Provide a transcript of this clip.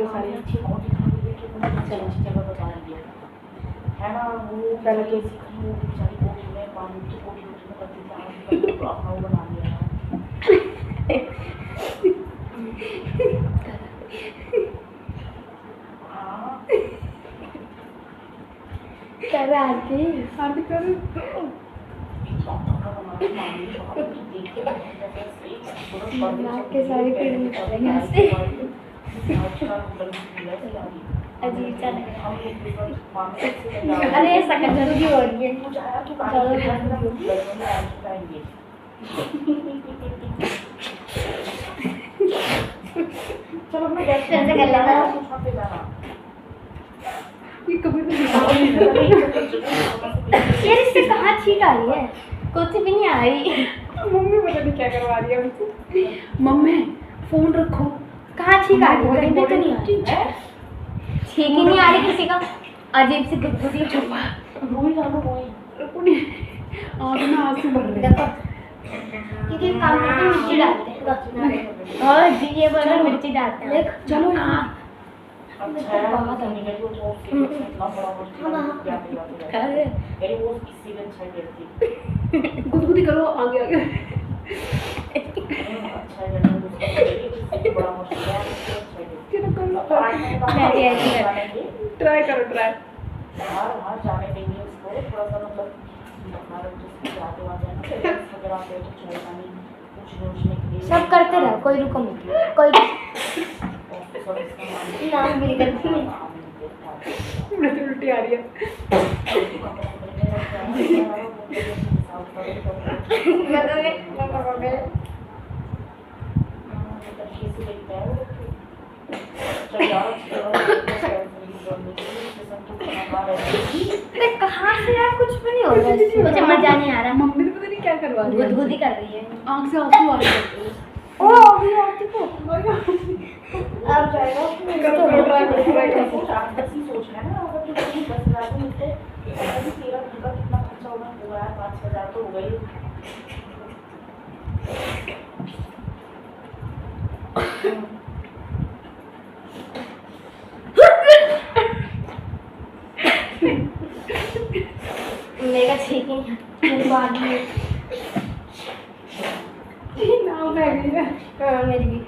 लो सारी अच्छी बहुत दिखाई कि मुझे चलो अच्छी जगह बता दिया है ना। वो पहले तो सीखी वो बेचारी कोटी में पानी की कोटी में करती थी, आज तो अपना वो बना लिया कर आरती आरती कर के सारे पेड़ निकलेंगे ऐसे अजीब सा लग रहा है। अरे सकत जल्दी हो रही है चलो मैं कैसे कर लेना ये कभी तो यार इससे कहाँ छींक आ रही है, कुछ भी नहीं आ रही। मम्मी पता नहीं क्या करवा रही है मुझसे। मम्मी फोन रखो। कहाँ छींक आ रही है, कहीं पे तो नहीं आ रही, छींक ही नहीं आ रही किसी का, अजीब सी गुदगुदी चुपा रोई डालो रोई आग में आंसू भर रहे देखो क्योंकि काम करते मिर्ची डालते हैं और जी ये बोलो मिर्ची डालते हैं। देख चलो अच्छा है बात नहीं गई वो इतना बड़ा मुश्किल जाते अरे मेरी वो किसी दिन अच्छा करती गुदगुदी करो आगे आगे। अच्छा है उसका बड़ा मुश्किल है क्या करो मैं भी ऐसी करती ट्राई करो ट्राई। बाहर जाने देंगे उसको थोड़ा सा मतलब बाहर जिसको जाते वाते हैं ना पेरेंट्स वगैरह आते हैं तो चलेगा नहीं कुछ रोशनी के लिए सब करते रहो, कोई रुको मत, कोई नाम भी करती है। मुझे तो उल्टी आ रही है। अरे कहाँ से यार, कुछ भी नहीं हो रहा है, मुझे मजा नहीं आ रहा। मम्मी तो पता नहीं क्या करवा रही है। गुदगुदी कर रही है, आँख से आंसू आ रहे हैं। ओ अभी आती को अब जाएगा ट्राई करो। सोच है ना अगर तो 10,000 में तो अभी तेरा घर का कितना खर्चा होना हुआ है 5,000 तो हो गई। मेरा ठीक है मेरी बात में नाम है हाँ मेरी भी